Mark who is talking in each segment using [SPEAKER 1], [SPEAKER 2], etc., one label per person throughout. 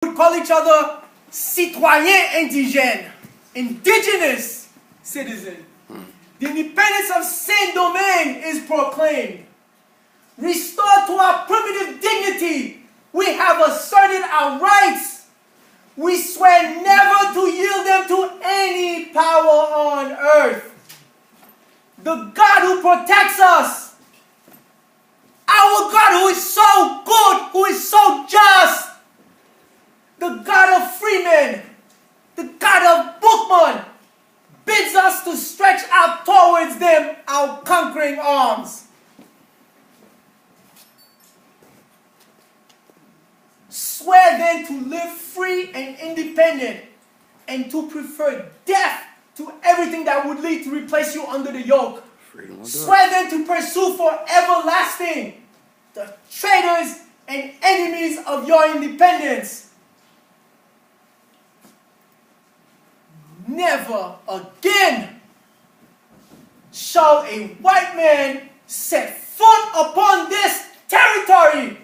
[SPEAKER 1] would call each other citoyens indigènes, indigenous citizens. The independence of Saint-Domingue is proclaimed. Restored to our primitive dignity, we have asserted our rights. We swear never to yield them to any power on earth. The God who protects us, our God who is so good, who is so just, the God of freemen, the God of bookmen, bids us to stretch out towards them our conquering arms. Swear then to live free and independent, and to prefer death to everything that would lead to replace you under the yoke. Swear then to pursue for everlasting the traitors and enemies of your independence. Never again shall a white man set foot upon this territory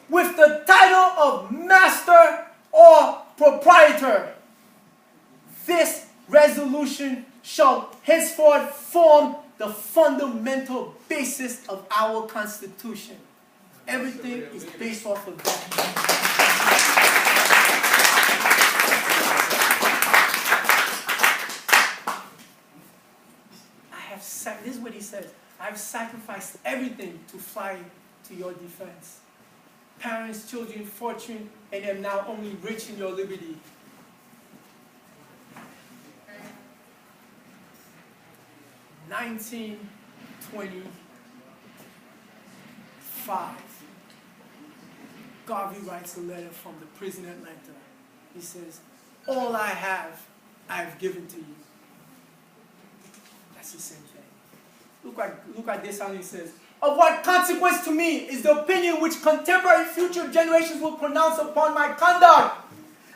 [SPEAKER 1] with the title of master or proprietor. This resolution shall henceforth form the fundamental basis of our Constitution. Everything is based off of that. This is what he says. I've sacrificed everything to fight to your defense. Parents, children, fortune, and am now only rich in your liberty. "1925. Garvey writes a letter from the prison at Atlanta. He says, all I have, I've given to you. That's the same thing. Look what Dessalines says. Of what consequence to me is the opinion which contemporary future generations will pronounce upon my conduct.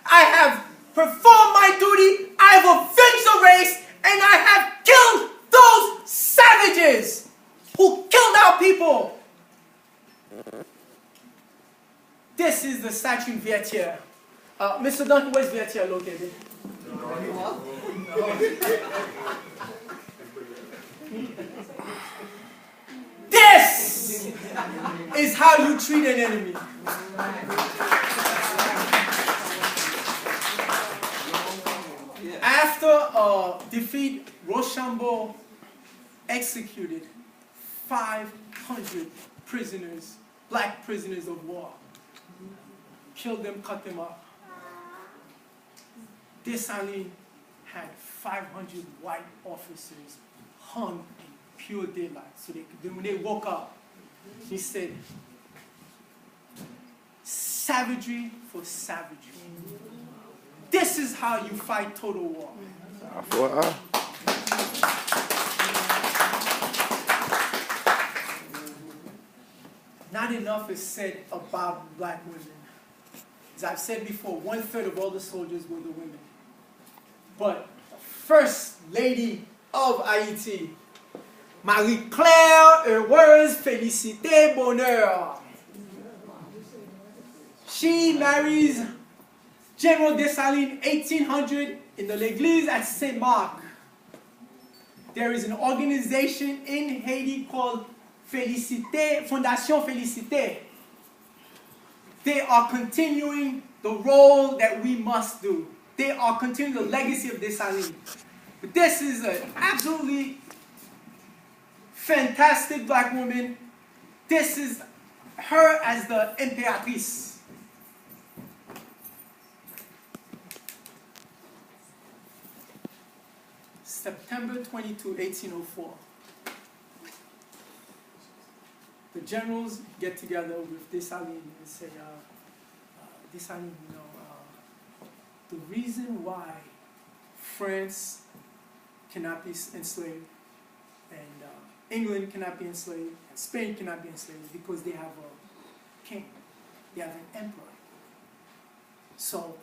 [SPEAKER 1] I have performed my duty, I have avenged the race, and I have killed those savages who killed our people. This is the statue in Vertières. Mr. Duncan, where's Vertières located? This is how you treat an enemy. After defeat, Rochambeau executed 500 prisoners, black prisoners of war. Killed them, cut them up. Dessalines had 500 white officers hung in pure daylight. So when they woke up, he said, savagery for savagery. This is how you fight total war. Not enough is said about black women. As I've said before, 1/3 of all the soldiers were the women. But the first lady of Haiti, Marie-Claire, heureuse, félicité, bonheur. She marries General Dessalines 1800 in the l'église at Saint-Marc. There is an organization in Haiti called Félicité, Fondation Félicité. They are continuing the role that we must do. They are continuing the legacy of Dessalines. But this is an absolutely fantastic black woman. This is her as the impératrice. September 22, 1804. The generals get together with Dessalines and say, Dessalines, you know, the reason why France cannot be enslaved and England cannot be enslaved and Spain cannot be enslaved is because they have a king, they have an emperor. So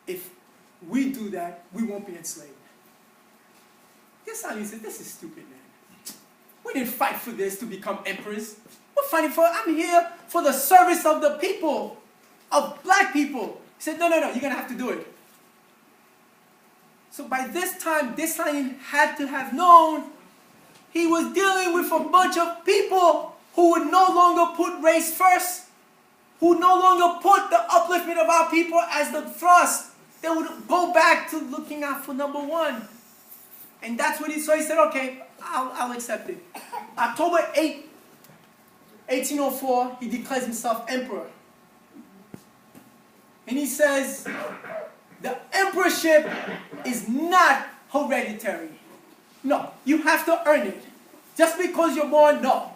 [SPEAKER 1] if we do that, we won't be enslaved. Dessalines said, this is stupid, man. We didn't fight for this to become emperors. We're fighting for, I'm here for the service of the people, of black people. He said, no, you're going to have to do it. So by this time, Dessalines had to have known he was dealing with a bunch of people who would no longer put race first, who no longer put the upliftment of our people as the thrust. They would go back to looking out for number one. And that's what he said, okay, I'll accept it. October 8, 1804, he declares himself emperor. And he says, the emperorship is not hereditary. No, you have to earn it. Just because you're born, no.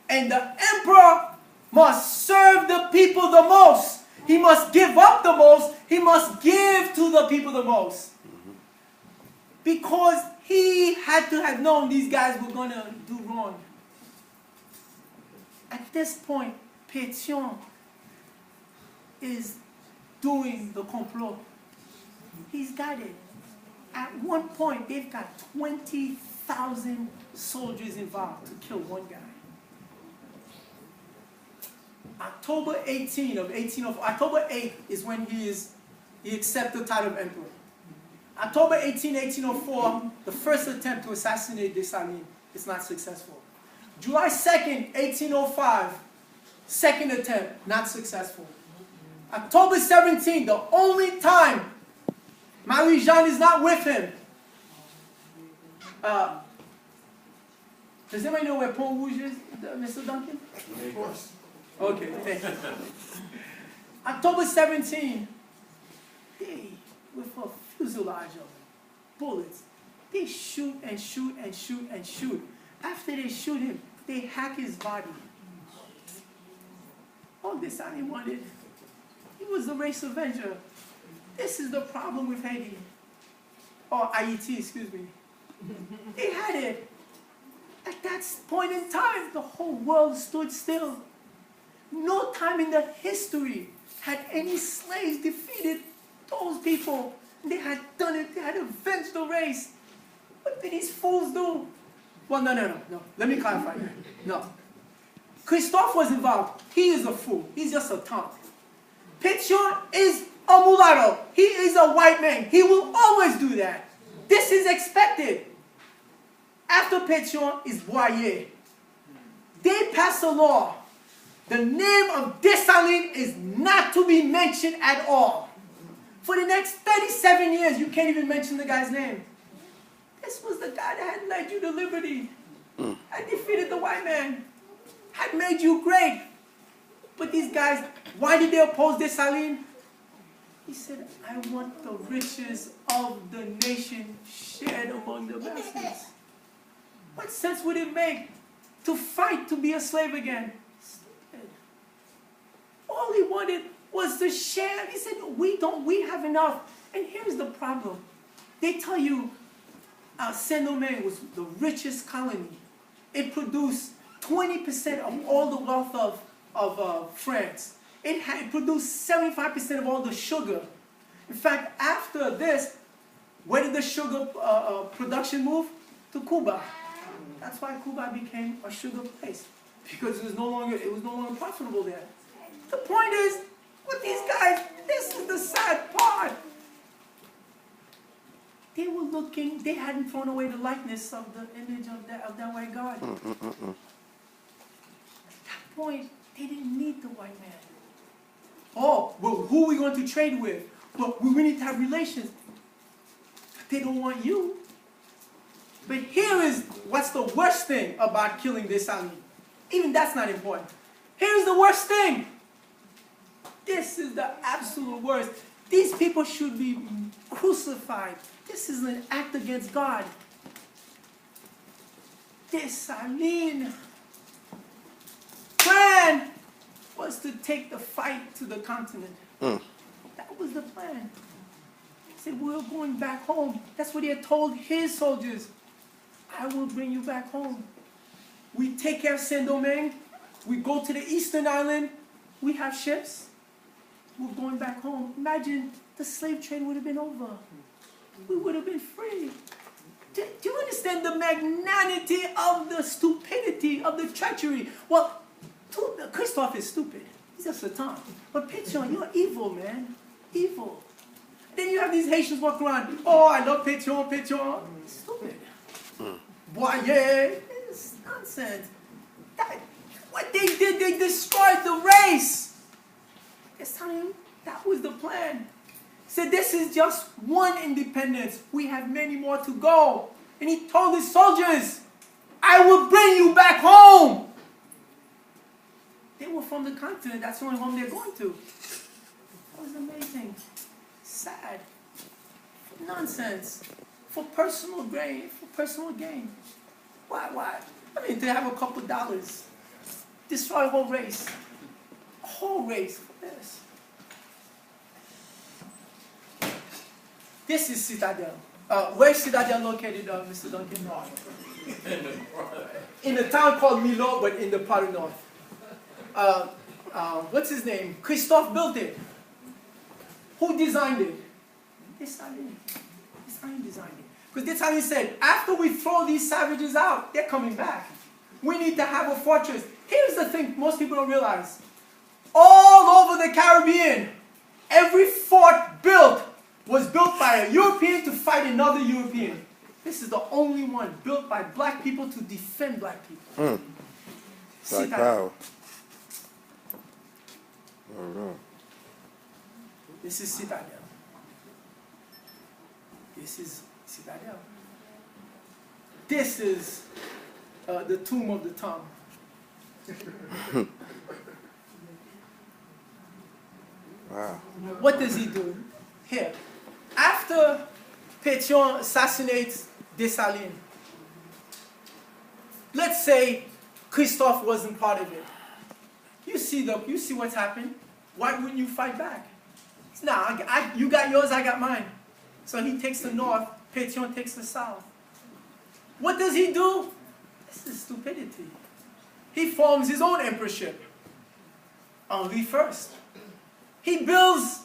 [SPEAKER 1] And the emperor must serve the people the most. He must give up the most. He must give to the people the most. Because he had to have known these guys were going to do wrong. At this point, Pétion is doing the complot. He's got it. At one point, they've got 20,000 soldiers involved to kill one guy. October 18 of 1804, October 8 is when he accepts the title of emperor. October 18, 1804, the first attempt to assassinate Dessalines is not successful. July 2nd, 1805, second attempt, not successful. October 17, the only time Marie-Jeanne is not with him. Does anybody know where Pont Rouge is, Mr. Duncan? Of course. Okay, thank you. October 17, they, with a fuselage of bullets, they shoot and shoot and shoot and shoot. After they shoot him, they hack his body. All this I wanted. He was the race avenger. This is the problem with Haiti. Or Haiti, excuse me. They had it. At that point in time, the whole world stood still. No time in the history had any slaves defeated those people. They had done it. They had avenged the race. What did these fools do? Well, no. Let me clarify. No. Christophe was involved. He is a fool. He's just a taunt. Pétion is a mulatto. He is a white man. He will always do that. This is expected. After Pétion is Boyer. They pass a law. The name of Dessalines is not to be mentioned at all. For the next 37 years, you can't even mention the guy's name. This was the guy that had led you to liberty, had defeated the white man, had made you great. But these guys, why did they oppose Dessalines? He said, I want the riches of the nation shared among the masses. What sense would it make to fight to be a slave again? Stupid. All he wanted was to share. He said, we have enough. And here's the problem. They tell you Saint-Domingue was the richest colony. It produced 20% of all the wealth of France. It produced 75% of all the sugar. In fact, after this, where did the sugar production move? To Cuba. That's why Cuba became a sugar place, because it was no longer profitable there. The point is, with these guys, this is the sad part. They were looking, they hadn't thrown away the likeness of the image of that white God. At that point, they didn't need the white man. Oh, well, who are we going to trade with? Well, we need to have relations. But they don't want you. But here is what's the worst thing about killing Dessalines. Even that's not important. Here's the worst thing. This is the absolute worst. These people should be crucified. This is an act against God. Dessalines' plan was to take the fight to the continent. That was the plan. He said, we're going back home. That's what he had told his soldiers. I will bring you back home. We take care of Saint-Domingue. We go to the Eastern Island. We have ships. We're going back home. Imagine the slave trade would have been over. We would have been free. Do you understand the magnanimity of the stupidity, of the treachery? Well, Christophe is stupid. He's just a taunt. But Pétion, you're evil, man. people. Then you have these Haitians walking around, oh, I love Pétion, Pétion. Stupid. Boyer, it's nonsense. What they did, they destroyed the race. It's telling you that was the plan. Said this is just one independence. We have many more to go. And he told his soldiers, I will bring you back home. They were from the continent. That's the only home they're going to. That was amazing. Sad. Nonsense. For personal gain. For personal gain. Why? I mean, they have a couple dollars. Destroy a whole race. A whole race for this. This is Citadel. Where's Citadel located, Mr. Duncan? In a town called Milo, but in the part of north. What's his name? Christophe built it. Who designed it? Dessalines. Dessalines designed it. Because Dessalines said, after we throw these savages out, they're coming back. We need to have a fortress. Here's the thing most people don't realize. All over the Caribbean, every fort built was built by a European to fight another European. This is the only one built by black people to defend black people.
[SPEAKER 2] Black power.
[SPEAKER 1] This is Citadel. This is Citadel. This is the tomb of the tongue.
[SPEAKER 2] Wow.
[SPEAKER 1] What does he do? Here. After Pétion assassinates Dessalines, let's say Christophe wasn't part of it. You see what's happened. Why wouldn't you fight back? Nah, you got yours, I got mine. So he takes the north, Pétion takes the south. What does he do? This is stupidity. He forms his own emperorship. Henri first. He builds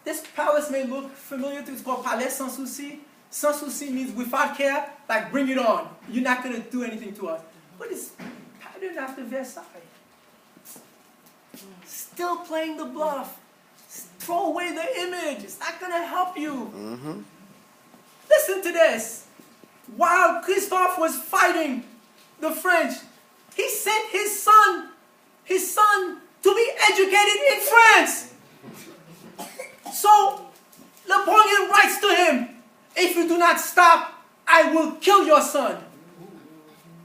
[SPEAKER 1] this palace may look familiar to you. It's called Palais Sans Souci. Sans Souci means without care, like bring it on. You're not going to do anything to us. But it's patterned after Versailles. Still playing the bluff. Throw away the image. It's not going to help you. Listen to this. While Christophe was fighting the French, he sent his son to be educated in France. So Napoleon writes to him, if you do not stop, I will kill your son.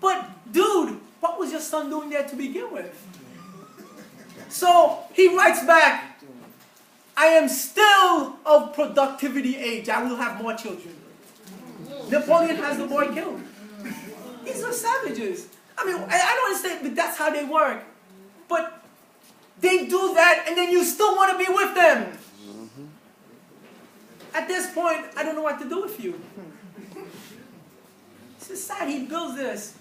[SPEAKER 1] But dude, what was your son doing there to begin with? So he writes back, I am still of productivity age. I will have more children. Napoleon has the boy killed. These are savages. I mean, I don't understand, but that's how they work. But they do that, and then you still want to be with them. At this point, I don't know what to do with you. This is sad. He builds this.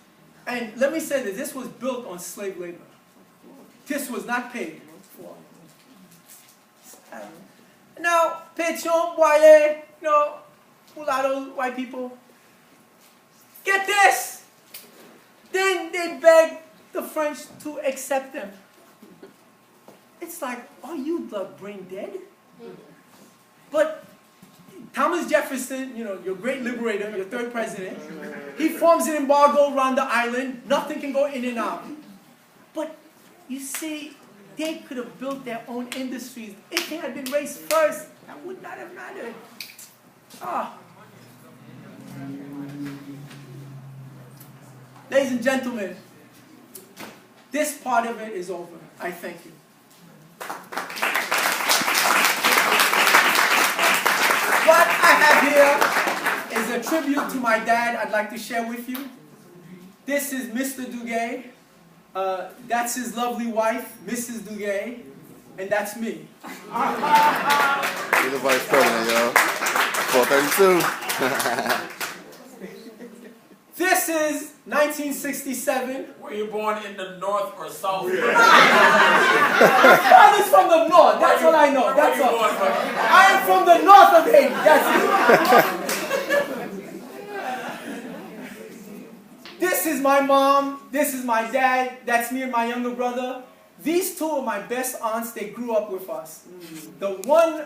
[SPEAKER 1] And let me say this. This was built on slave labor. This was not paid for. Now, Pétion, Boyer, mulatto, white people. Get this. Then they beg the French to accept them. It's like, are you the brain dead? But Thomas Jefferson, your great liberator, your third president, he forms an embargo around the island. Nothing can go in and out. But you see, they could have built their own industries. If they had been raised first, that would not have mattered. Ladies and gentlemen, this part of it is over. I thank you. What I have here is a tribute to my dad I'd like to share with you. This is Mr. Duguay. That's his lovely wife, Mrs. Duguay. And that's me.
[SPEAKER 2] You're the vice president, y'all. 432.
[SPEAKER 1] This is 1967.
[SPEAKER 3] Were you born in the north or south?
[SPEAKER 1] My father's from the north. That's all I know. That's all. I am from the north of Haiti. That's it. This is my mom. This is my dad. That's me and my younger brother. These two are my best aunts. They grew up with us. The one